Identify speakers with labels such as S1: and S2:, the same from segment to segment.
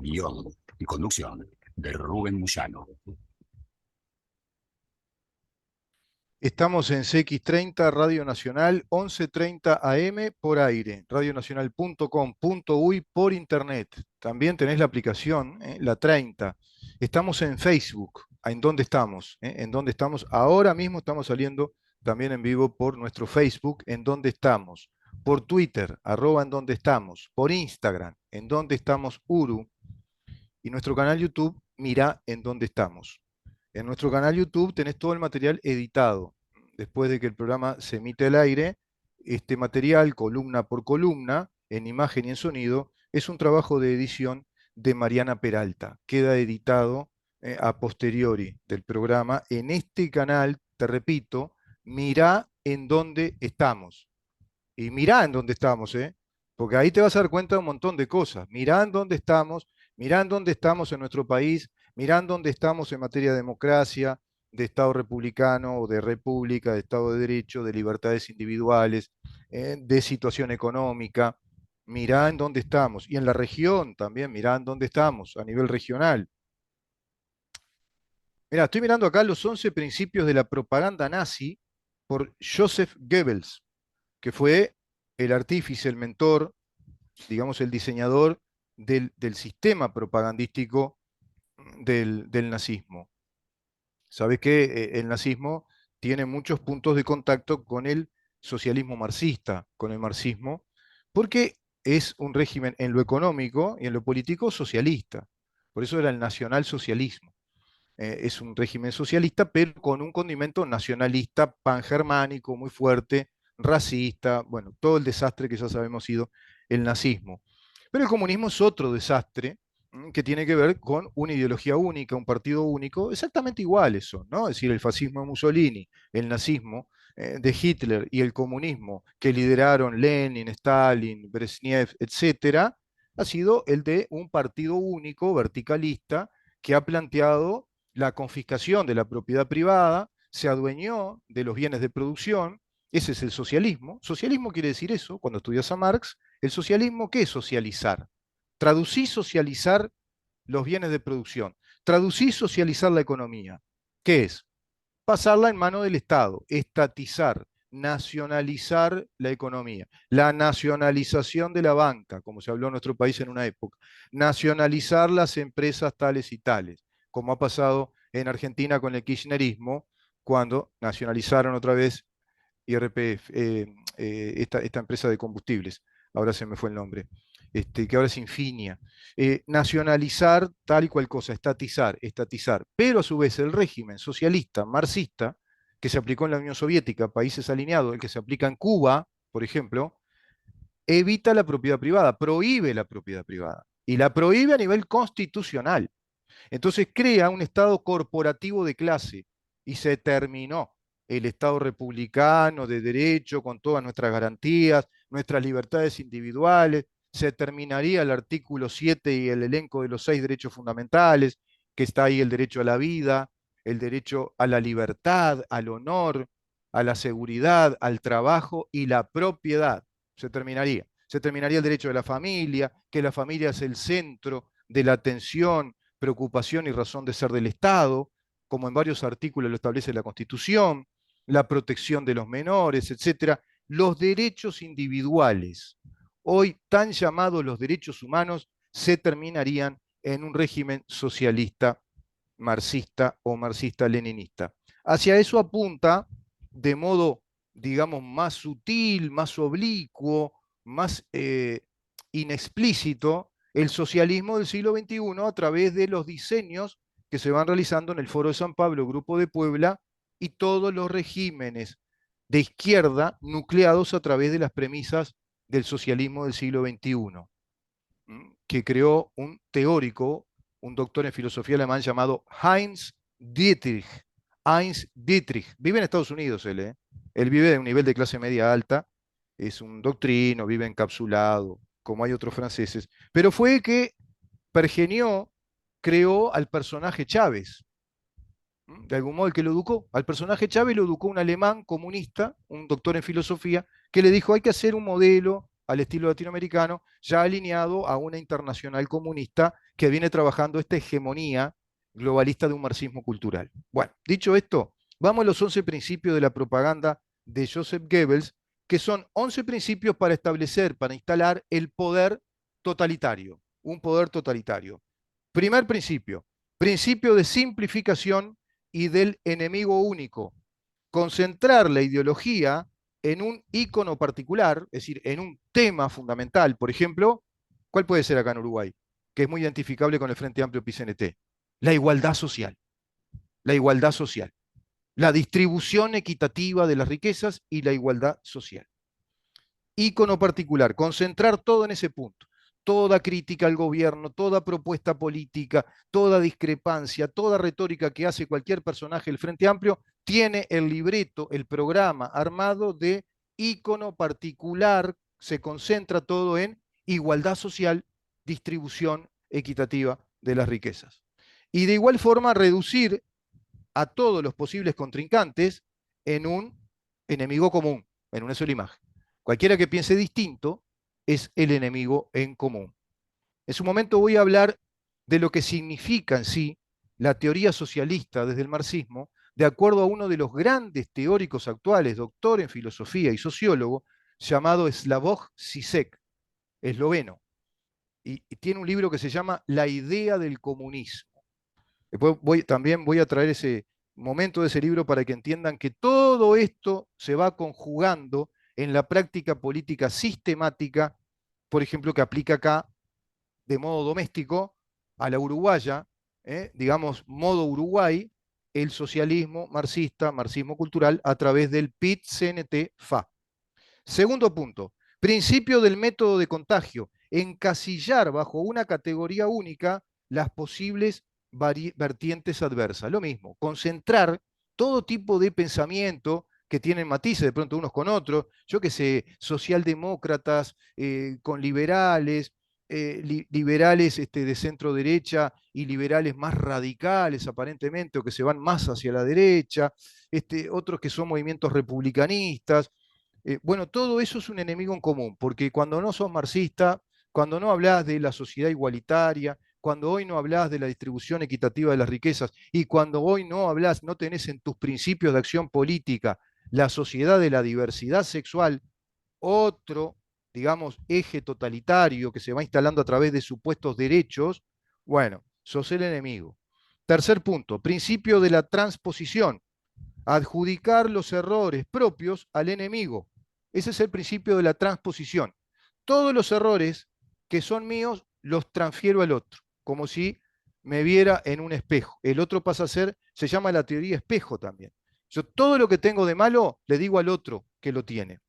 S1: Guión y conducción de Rubén Moyano.
S2: Estamos en CX30 Radio Nacional, 11:30 AM por aire, radionacional.com.uy por internet. También tenés la aplicación, la 30. Estamos en Facebook, ¿en dónde estamos? ¿En dónde estamos? Ahora mismo estamos saliendo también en vivo por nuestro Facebook, ¿en dónde estamos? Por Twitter, @en dónde estamos. Por Instagram, ¿en dónde estamos Uru? Y nuestro canal YouTube, Mirá en dónde estamos. En nuestro canal YouTube tenés todo el material editado. Después de que el programa se emite al aire, este material, columna por columna, en imagen y en sonido, es un trabajo de edición de Mariana Peralta. Queda editado a posteriori del programa. En este canal, te repito, mirá en dónde estamos. Y mirá en dónde estamos, ¿eh? Porque ahí te vas a dar cuenta de un montón de cosas. Mirá en dónde estamos, mirá en dónde estamos en nuestro país, mirá en dónde estamos en materia de democracia, de Estado republicano o de república, de Estado de Derecho, de libertades individuales, de situación económica. Mirá en dónde estamos. Y en la región también, mirá en dónde estamos a nivel regional. Mira, estoy mirando acá los 11 principios de la propaganda nazi por Joseph Goebbels, que fue el artífice, el mentor, digamos, el diseñador del sistema propagandístico del nazismo. Sabes que el nazismo tiene muchos puntos de contacto con el socialismo marxista, con el marxismo, porque es un régimen en lo económico y en lo político socialista. Por eso era el nacionalsocialismo. Es un régimen socialista, pero con un condimento nacionalista, pangermánico, muy fuerte, racista, bueno, todo el desastre que ya sabemos sido el nazismo. Pero el comunismo es otro desastre que tiene que ver con una ideología única, un partido único, exactamente iguales son, ¿no? Es decir, el fascismo de Mussolini, el nazismo de Hitler y el comunismo que lideraron Lenin, Stalin, Brezhnev, etcétera, ha sido el de un partido único, verticalista, que ha planteado la confiscación de la propiedad privada, se adueñó de los bienes de producción. Ese es el socialismo. Socialismo quiere decir eso, cuando estudias a Marx. El socialismo, ¿qué es socializar? Traducí socializar los bienes de producción. Traducí socializar la economía. ¿Qué es? Pasarla en mano del Estado, estatizar, nacionalizar la economía, la nacionalización de la banca, como se habló en nuestro país en una época, nacionalizar las empresas tales y tales, como ha pasado en Argentina con el kirchnerismo, cuando nacionalizaron otra vez IRPF, esta empresa de combustibles, ahora se me fue el nombre, que ahora es Infinia. Nacionalizar tal y cual cosa, estatizar, estatizar. Pero a su vez el régimen socialista, marxista, que se aplicó en la Unión Soviética, países alineados, el que se aplica en Cuba, por ejemplo, evita la propiedad privada, prohíbe la propiedad privada. Y la prohíbe a nivel constitucional. Entonces crea un Estado corporativo de clase y se terminó el Estado republicano de derecho con todas nuestras garantías, nuestras libertades individuales, se terminaría el artículo 7 y el elenco de los 6 derechos fundamentales, que está ahí el derecho a la vida, el derecho a la libertad, al honor, a la seguridad, al trabajo y la propiedad. Se terminaría. Se terminaría el derecho de la familia, que la familia es el centro de la atención, preocupación y razón de ser del Estado, como en varios artículos lo establece la Constitución, la protección de los menores, etcétera, los derechos individuales, hoy tan llamados los derechos humanos, se terminarían en un régimen socialista, marxista o marxista-leninista. Hacia eso apunta de modo, digamos, más sutil, más oblicuo, más inexplícito, el socialismo del siglo XXI a través de los diseños que se van realizando en el Foro de San Pablo, Grupo de Puebla, y todos los regímenes de izquierda nucleados a través de las premisas del socialismo del siglo XXI, que creó un teórico, un doctor en filosofía alemán llamado Heinz Dietrich. Heinz Dietrich. Vive en Estados Unidos él, ¿eh? Él vive de un nivel de clase media alta, es un doctrino, vive encapsulado, como hay otros franceses, pero fue que pergenió, creó al personaje Chávez. De algún modo el que lo educó, al personaje Chávez lo educó un alemán comunista, un doctor en filosofía, que le dijo hay que hacer un modelo al estilo latinoamericano, ya alineado a una internacional comunista que viene trabajando esta hegemonía globalista de un marxismo cultural. Bueno, dicho esto, vamos a los 11 principios de la propaganda de Joseph Goebbels, que son 11 principios para establecer, para instalar el poder totalitario, un poder totalitario. Primer principio, principio de simplificación y del enemigo único. Concentrar la ideología en un ícono particular, es decir, en un tema fundamental. Por ejemplo, ¿cuál puede ser acá en Uruguay? Que es muy identificable con el Frente Amplio PCNT. La igualdad social. La igualdad social. La distribución equitativa de las riquezas y la igualdad social. Ícono particular, concentrar todo en ese punto. Toda crítica al gobierno, toda propuesta política, toda discrepancia, toda retórica que hace cualquier personaje del Frente Amplio, tiene el libreto, el programa armado de ícono particular, se concentra todo en igualdad social, distribución equitativa de las riquezas. Y de igual forma reducir a todos los posibles contrincantes en un enemigo común, en una sola imagen. Cualquiera que piense distinto es el enemigo en común. En su momento voy a hablar de lo que significa en sí la teoría socialista desde el marxismo, de acuerdo a uno de los grandes teóricos actuales, doctor en filosofía y sociólogo, llamado Slavoj Žižek, esloveno, y tiene un libro que se llama La idea del comunismo. Después también voy a traer ese momento de ese libro para que entiendan que todo esto se va conjugando en la práctica política sistemática, por ejemplo, que aplica acá de modo doméstico a la uruguaya, digamos, modo Uruguay, el socialismo marxista, marxismo cultural, a través del PIT-CNT-FA. Segundo punto, principio del método de contagio, encasillar bajo una categoría única las posibles vertientes adversas. Lo mismo, concentrar todo tipo de pensamiento que tienen matices de pronto unos con otros, yo que sé, socialdemócratas con liberales, liberales de centro derecha y liberales más radicales aparentemente, o que se van más hacia la derecha, otros que son movimientos republicanistas. Bueno, todo eso es un enemigo en común, porque cuando no sos marxista, cuando no hablas de la sociedad igualitaria, cuando hoy no hablas de la distribución equitativa de las riquezas y cuando hoy no hablas, no tenés en tus principios de acción política la sociedad de la diversidad sexual, otro, digamos, eje totalitario que se va instalando a través de supuestos derechos, bueno, sos el enemigo. Tercer punto, principio de la transposición, adjudicar los errores propios al enemigo. Ese es el principio de la transposición. Todos los errores que son míos los transfiero al otro, como si me viera en un espejo. El otro pasa a ser, se llama la teoría espejo también. Yo todo lo que tengo de malo le digo al otro que lo tiene.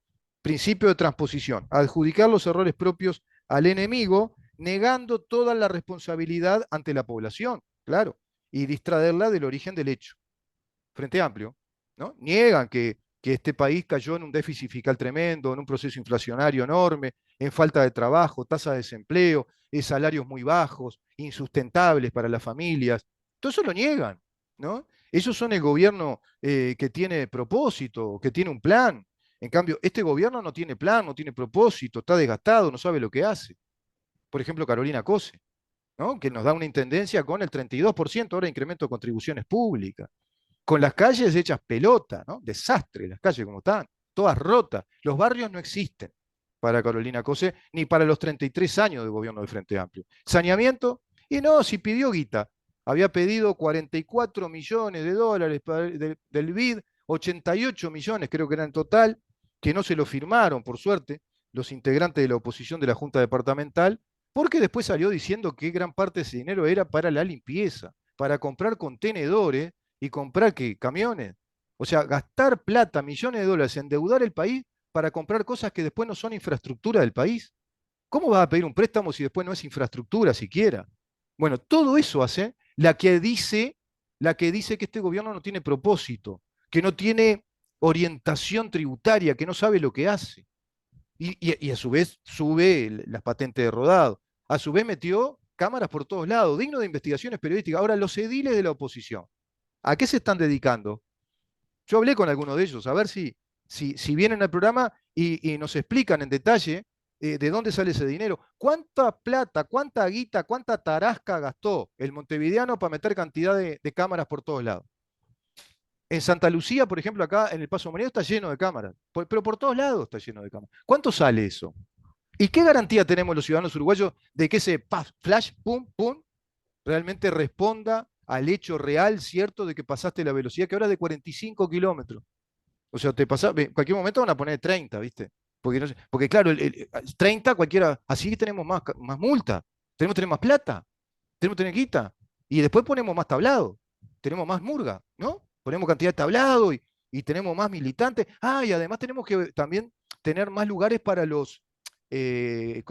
S2: Principio de transposición, adjudicar los errores propios al enemigo, negando toda la responsabilidad ante la población, claro, y distraerla del origen del hecho. Frente Amplio, ¿no? Niegan que este país cayó en un déficit fiscal tremendo, en un proceso inflacionario enorme, en falta de trabajo, tasa de desempleo, salarios muy bajos, insustentables para las familias. Todo eso lo niegan, ¿no? Ellos son el gobierno que tiene propósito, que tiene un plan. En cambio, este gobierno no tiene plan, no tiene propósito, está desgastado, no sabe lo que hace. Por ejemplo, Carolina Cose, ¿no? Que nos da una intendencia con el 32% ahora de incremento de contribuciones públicas, con las calles hechas pelota, ¿no? Desastre las calles como están, todas rotas. Los barrios no existen para Carolina Cose, ni para los 33 años de gobierno del Frente Amplio. Saneamiento, y no, si pidió guita. Había pedido 44 millones de dólares del BID, 88 millones creo que era en total, que no se lo firmaron, por suerte, los integrantes de la oposición de la Junta Departamental, porque después salió diciendo que gran parte de ese dinero era para la limpieza, para comprar contenedores y comprar ¿qué? Camiones. O sea, gastar plata, millones de dólares, endeudar el país para comprar cosas que después no son infraestructura del país. ¿Cómo vas a pedir un préstamo si después no es infraestructura siquiera? Bueno, todo eso hace la que dice que este gobierno no tiene propósito, que no tiene orientación tributaria, que no sabe lo que hace. Y a su vez sube las patentes de rodado. A su vez metió cámaras por todos lados, digno de investigaciones periodísticas. Ahora, los ediles de la oposición, ¿a qué se están dedicando? Yo hablé con algunos de ellos, a ver si vienen al programa y nos explican en detalle ¿De dónde sale ese dinero? ¿Cuánta plata, cuánta guita, cuánta tarasca gastó el montevideano para meter cantidad de cámaras por todos lados? En Santa Lucía, por ejemplo, acá en el Paso Moreno está lleno de cámaras, pero por todos lados está lleno de cámaras. ¿Cuánto sale eso? ¿Y qué garantía tenemos los ciudadanos uruguayos de que ese flash, pum, pum, realmente responda al hecho real, cierto, de que pasaste la velocidad, que ahora es de 45 kilómetros? O sea, te pasa, en cualquier momento van a poner 30, ¿viste? Porque, porque claro, 30 cualquiera, así tenemos más multa, tenemos que tener más plata, tenemos que tener guita, y después ponemos más tablado, tenemos más murga, ¿no? Ponemos cantidad de tablado y tenemos más militantes. Ah, y además tenemos que también tener más lugares para los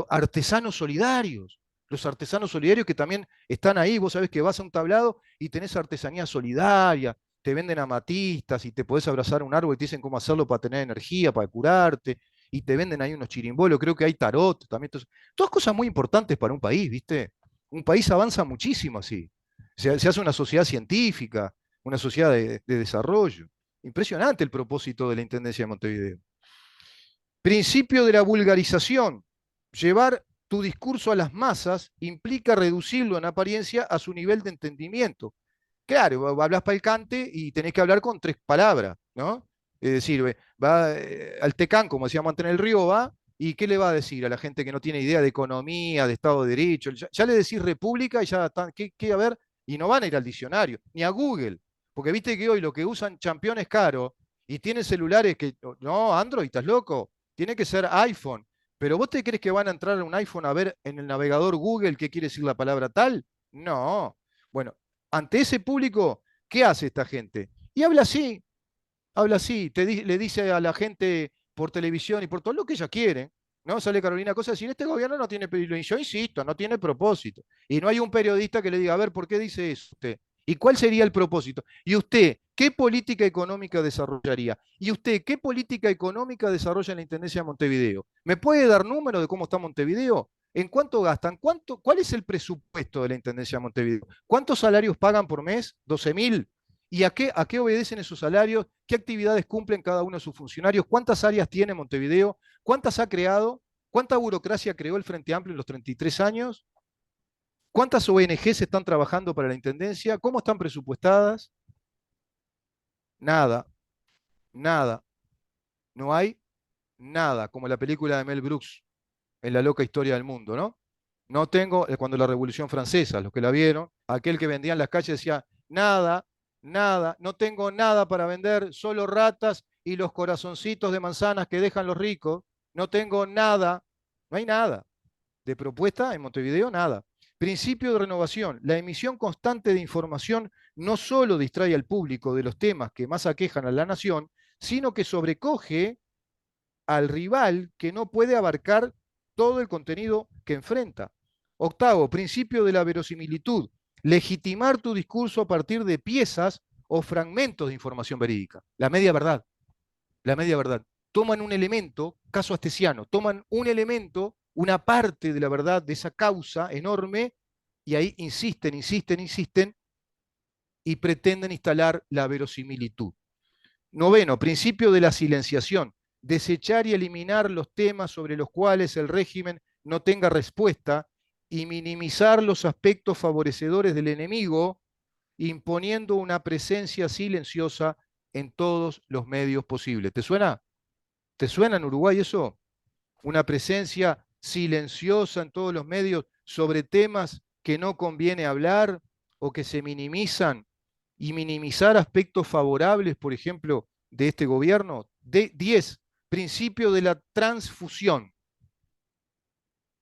S2: artesanos solidarios. Los artesanos solidarios que también están ahí, vos sabés que vas a un tablado y tenés artesanía solidaria, te venden amatistas y te podés abrazar a un árbol y te dicen cómo hacerlo para tener energía, para curarte, y te venden ahí unos chirimbolos, creo que hay tarot también. Todas cosas muy importantes para un país, ¿viste? Un país avanza muchísimo así. Se hace una sociedad científica, una sociedad de desarrollo. Impresionante el propósito de la Intendencia de Montevideo. Principio de la vulgarización. Llevar tu discurso a las masas implica reducirlo en apariencia a su nivel de entendimiento. Claro, hablas para el cante y tenés que hablar con 3 palabras, ¿no? Es decir, va al Tecán, como decíamos antes en el río, va, ¿y qué le va a decir a la gente que no tiene idea de economía, de Estado de Derecho? Ya le decís república y ya están, ¿qué a ver? Y no van a ir al diccionario, ni a Google, porque viste que hoy lo que usan campeones caros y tienen celulares que, no, Android, ¿estás loco? Tiene que ser iPhone. Pero ¿vos te crees que van a entrar a un iPhone a ver en el navegador Google qué quiere decir la palabra tal? No. Bueno, ante ese público, ¿qué hace esta gente? Y habla así, le dice a la gente por televisión y por todo lo que ella quiere, ¿no? Sale Carolina Cosa a decir, este gobierno no tiene, y yo insisto, no tiene propósito. Y no hay un periodista que le diga, a ver, ¿por qué dice eso usted? ¿Y cuál sería el propósito? ¿Y usted qué política económica desarrollaría? ¿Y usted qué política económica desarrolla en la Intendencia de Montevideo? ¿Me puede dar números de cómo está Montevideo? ¿En cuánto gastan? ¿Cuál es el presupuesto de la Intendencia de Montevideo? ¿Cuántos salarios pagan por mes? 12.000. ¿Y a qué obedecen esos salarios? ¿Qué actividades cumplen cada uno de sus funcionarios? ¿Cuántas áreas tiene Montevideo? ¿Cuántas ha creado? ¿Cuánta burocracia creó el Frente Amplio en los 33 años? ¿Cuántas ONGs están trabajando para la Intendencia? ¿Cómo están presupuestadas? Nada, nada. No hay nada, como la película de Mel Brooks, en la loca historia del mundo, ¿no? No tengo, cuando la Revolución Francesa, los que la vieron, aquel que vendía en las calles decía, nada, nada, no tengo nada para vender, solo ratas y los corazoncitos de manzanas que dejan los ricos, no tengo nada, no hay nada. De propuesta en Montevideo, nada. Principio de renovación. La emisión constante de información no solo distrae al público de los temas que más aquejan a la nación, sino que sobrecoge al rival que no puede abarcar todo el contenido que enfrenta. Octavo, principio de la verosimilitud. Legitimar tu discurso a partir de piezas o fragmentos de información verídica. La media verdad. La media verdad. Toman un elemento, caso astesiano, toman un elemento, una parte de la verdad de esa causa enorme, y ahí insisten, insisten, insisten, y pretenden instalar la verosimilitud. Noveno, principio de la silenciación. Desechar y eliminar los temas sobre los cuales el régimen no tenga respuesta y minimizar los aspectos favorecedores del enemigo, imponiendo una presencia silenciosa en todos los medios posibles. ¿Te suena? ¿Te suena en Uruguay eso? Una presencia silenciosa en todos los medios sobre temas que no conviene hablar o que se minimizan y minimizar aspectos favorables, por ejemplo, de este gobierno. 10, principio de la transfusión.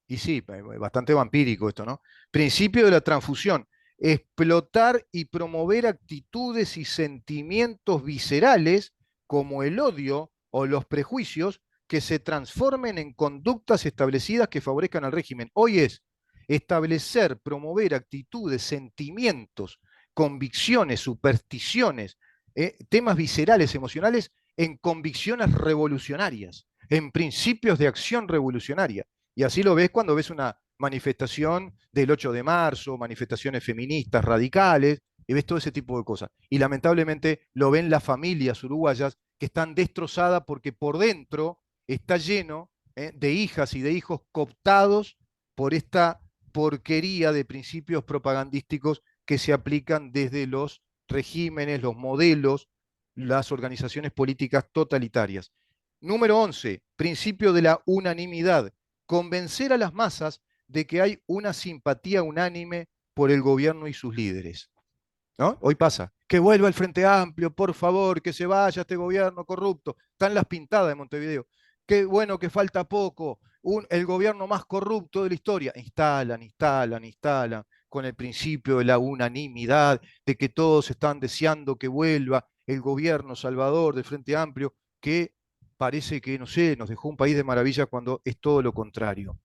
S2: Y sí, bastante vampírico esto, ¿no? Principio de la transfusión. Explotar y promover actitudes y sentimientos viscerales como el odio o los prejuicios que se transformen en conductas establecidas que favorezcan al régimen. Hoy es establecer, promover actitudes, sentimientos, convicciones, supersticiones, temas viscerales, emocionales, en convicciones revolucionarias, en principios de acción revolucionaria. Y así lo ves cuando ves una manifestación del 8 de marzo, manifestaciones feministas radicales, y ves todo ese tipo de cosas. Y lamentablemente lo ven las familias uruguayas que están destrozadas porque por dentro está lleno de hijas y de hijos cooptados por esta porquería de principios propagandísticos que se aplican desde los regímenes, los modelos, las organizaciones políticas totalitarias. Número 11, principio de la unanimidad. Convencer a las masas de que hay una simpatía unánime por el gobierno y sus líderes. ¿No? Hoy pasa. Que vuelva el Frente Amplio, por favor, que se vaya este gobierno corrupto. Están las pintadas de Montevideo. Qué bueno que falta poco. El gobierno más corrupto de la historia. Instalan, con el principio de la unanimidad, de que todos están deseando que vuelva el gobierno salvador del Frente Amplio, que parece que, no sé, nos dejó un país de maravilla cuando es todo lo contrario.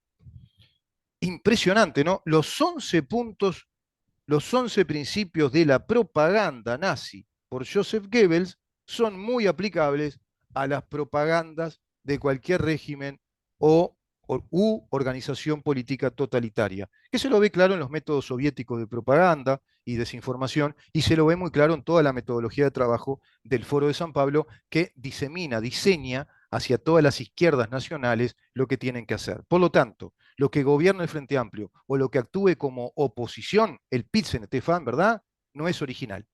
S2: Impresionante, ¿no? Los 11 principios de la propaganda nazi por Joseph Goebbels son muy aplicables a las propagandas de cualquier régimen u organización política totalitaria, que se lo ve claro en los métodos soviéticos de propaganda y desinformación, y se lo ve muy claro en toda la metodología de trabajo del Foro de San Pablo, que diseña hacia todas las izquierdas nacionales lo que tienen que hacer. Por lo tanto, lo que gobierna el Frente Amplio o lo que actúe como oposición, el PIT-CNT-FAN, ¿verdad? No es original.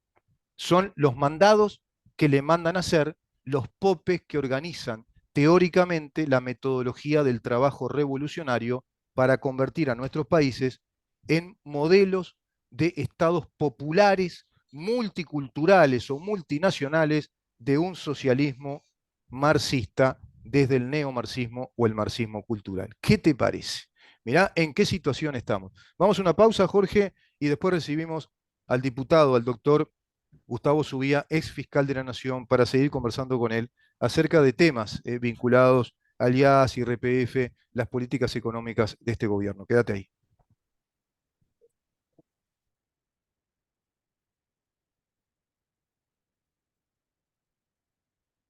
S2: Son los mandados que le mandan a hacer los popes que organizan teóricamente la metodología del trabajo revolucionario para convertir a nuestros países en modelos de estados populares, multiculturales o multinacionales de un socialismo marxista desde el neomarxismo o el marxismo cultural. ¿Qué te parece? Mirá en qué situación estamos. Vamos a una pausa, Jorge, y después recibimos al diputado, al doctor Gustavo Subía, ex fiscal de la Nación, para seguir conversando con él acerca de temas vinculados al IAS, IRPF, las políticas económicas de este gobierno. Quédate ahí.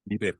S1: Libertad.